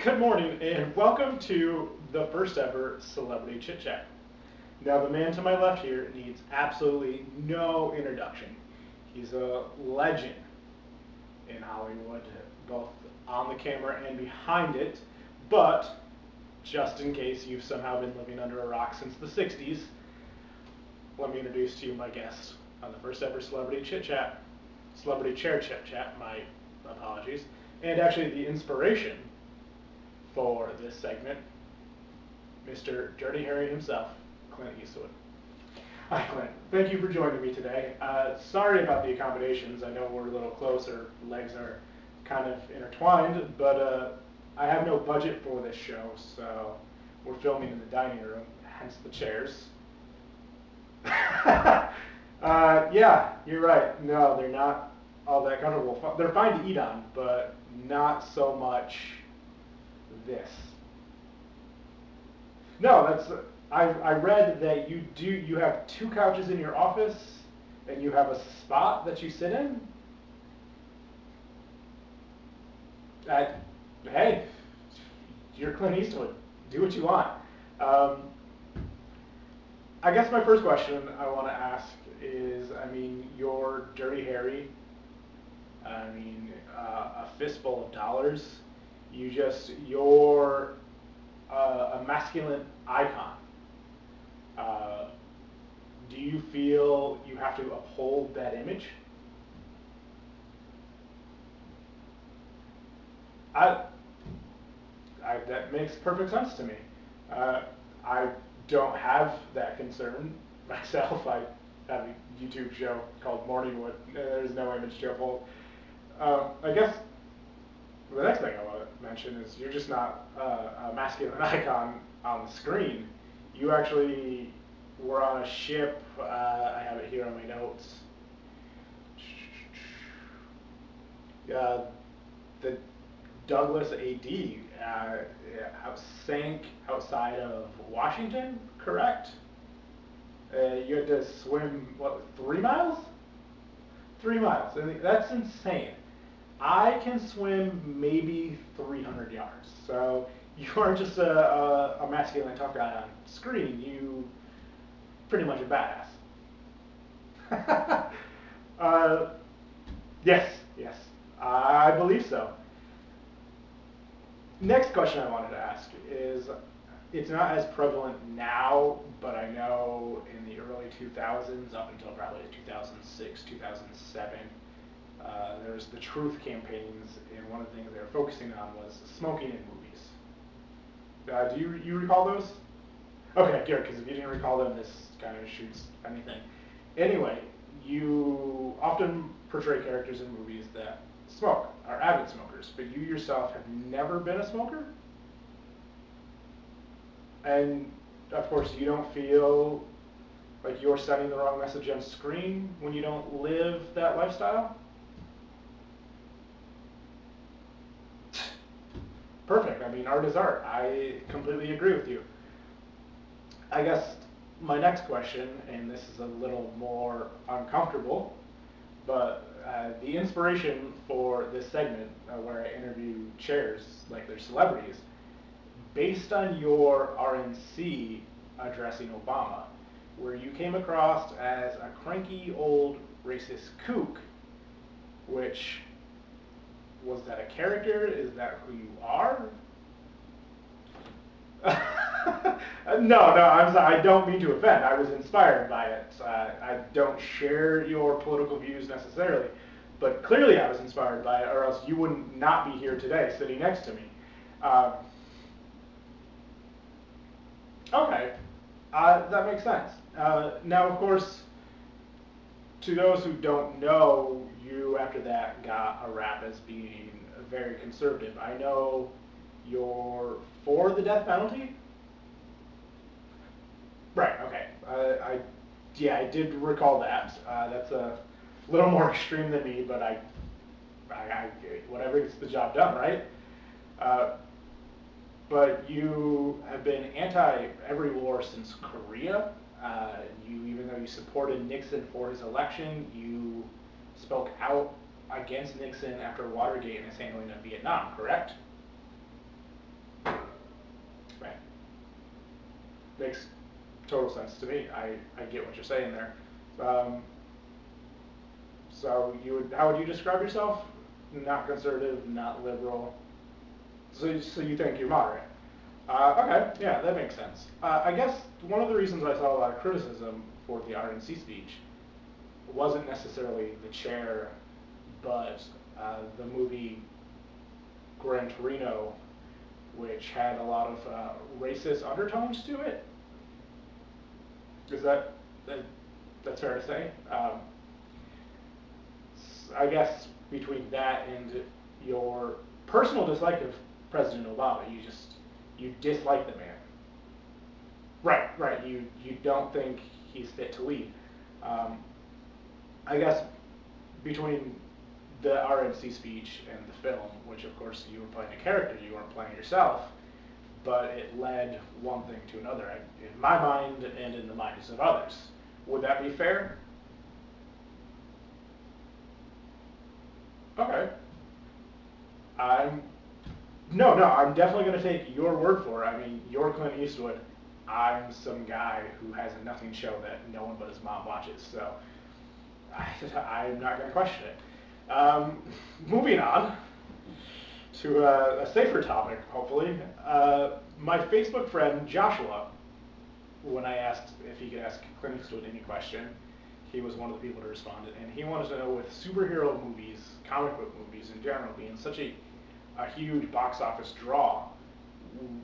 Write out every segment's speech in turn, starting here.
Good morning and welcome to the first ever Celebrity Chit Chat. Now, the man to my left here needs absolutely no introduction. He's a legend in Hollywood, both on the camera and behind it. But just in case you've somehow been living under a rock since the 60s, let me introduce to you my guest on the first ever Celebrity Chit Chat, Celebrity Chair Chit Chat, my apologies, and actually the inspiration for this segment, Mr. Dirty Harry himself, Clint Eastwood. Hi, Clint. Thank you for joining me today. Sorry about the accommodations. I know we're a little closer. Legs are kind of intertwined, but I have no budget for this show, so we're filming in the dining room, hence the chairs. Yeah, you're right. No, they're not all that comfortable. They're fine to eat on, but not so much this. No, that's I read that you have two couches in your office and you have a spot that you sit in. Hey, you're Clint Eastwood. Do what you want. Um, I guess my first question I want to ask is, I mean, you're Dirty Harry. I mean, a fistful of dollars. You're a masculine icon. Uh, do you feel you have to uphold that image? I, that makes perfect sense to me. Uh, I don't have that concern myself. I have a YouTube show called Morningwood. There's no image to uphold. I guess the next thing I want to mention is you're just not a masculine icon on the screen. You actually were on a ship. I have it here on my notes. The Douglas AD sank outside of Washington, correct? You had to swim, what, 3 miles? 3 miles. That's insane. I can swim maybe 300 yards. So you aren't just a masculine tough guy on screen. You pretty much a badass. uh, yes, I believe so. Next question I wanted to ask is, it's not as prevalent now, but I know in the early 2000s, up until probably 2006, 2007, there was the truth campaigns, and one of the things they were focusing on was smoking in movies. Do you recall those? Okay, good, because if you didn't recall them, this kind of shoots anything. Anyway, you often portray characters in movies that smoke, are avid smokers, but you yourself have never been a smoker? And of course, you don't feel like you're sending the wrong message on screen when you don't live that lifestyle? Perfect. I mean, art is art. I completely agree with you. I guess my next question, and this is a little more uncomfortable, but the inspiration for this segment, where I interview chairs like they're celebrities, based on your RNC addressing Obama, where you came across as a cranky old racist kook, which, was that a character? Is that who you are? No, I'm sorry. I don't mean to offend. I was inspired by it. I don't share your political views necessarily, but clearly I was inspired by it, or else you wouldn't not be here today, sitting next to me. Um, okay, that makes sense. Now, of course, to those who don't know, you after that got a rap as being very conservative. I know you're for the death penalty. Right. Okay. Yeah, I did recall that. That's a little more extreme than me, but I whatever gets the job done, right? Uh, but you have been anti every war since Korea. Even though you supported Nixon for his election, you spoke out against Nixon after Watergate and his handling of Vietnam, correct? makes total sense to me. I get what you're saying there. Um, so how would you describe yourself? Not conservative, not liberal. So you think you're moderate? Okay, yeah, that makes sense. I guess one of the reasons I saw a lot of criticism for the RNC speech wasn't necessarily the chair, but the movie Gran Torino, which had a lot of racist undertones to it. Is that that's fair to say? I guess between that and your personal dislike of President Obama, you dislike the man. Right, right. You don't think he's fit to lead. Um, I guess between the RNC speech and the film, which of course you were playing a character, you weren't playing yourself, but it led one thing to another, in my mind and in the minds of others. Would that be fair? Okay. I'm no, I'm definitely going to take your word for it. I mean, you're Clint Eastwood. I'm some guy who has a nothing show that no one but his mom watches, so I'm not going to question it. Moving on to a safer topic, hopefully. My Facebook friend Joshua, when I asked if he could ask Clint Eastwood any question, he was one of the people to respond, and he wanted to know, with superhero movies, comic book movies in general, being such a huge box office draw,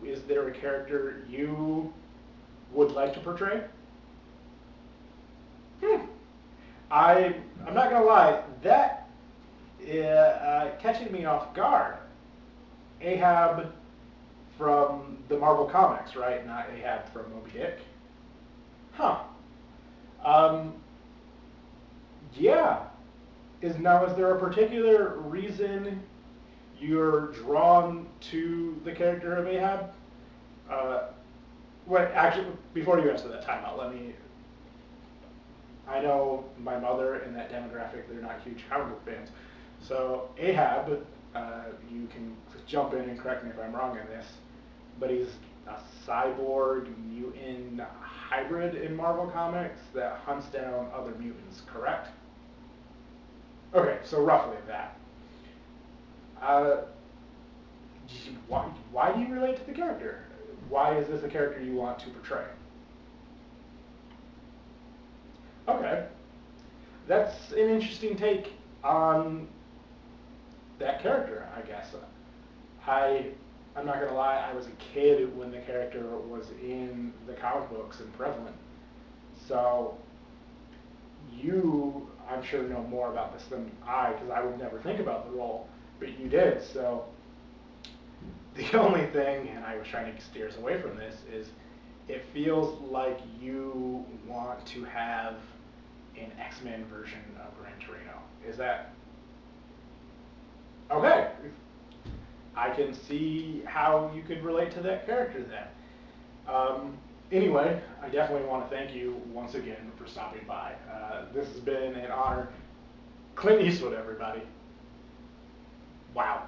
is there a character you would like to portray? Hmm. I'm not gonna lie, that catching me off guard. Ahab from the Marvel Comics, right? Not Ahab from Moby Dick. Huh. Um, yeah. Is there a particular reason you're drawn to the character of Ahab? Uh, actually, before you answer that, timeout. I know my mother and that demographic, they're not huge comic book fans. So Ahab, you can jump in and correct me if I'm wrong in this, but he's a cyborg mutant hybrid in Marvel Comics that hunts down other mutants, correct? Okay, so roughly that. Uh, why do you relate to the character? Why is this a character you want to portray? Okay, that's an interesting take on that character, I guess. I I'm not gonna lie, I was a kid when the character was in the comic books and prevalent. So you, I'm sure, know more about this than I, because I would never think about the role, but you did. So the only thing, and I was trying to steer us away from this, is it feels like you want to have an X-Men version of Gran Torino. Is that okay? I can see how you could relate to that character then. Anyway, I definitely want to thank you once again for stopping by. This has been an honor. Clint Eastwood, everybody. Wow.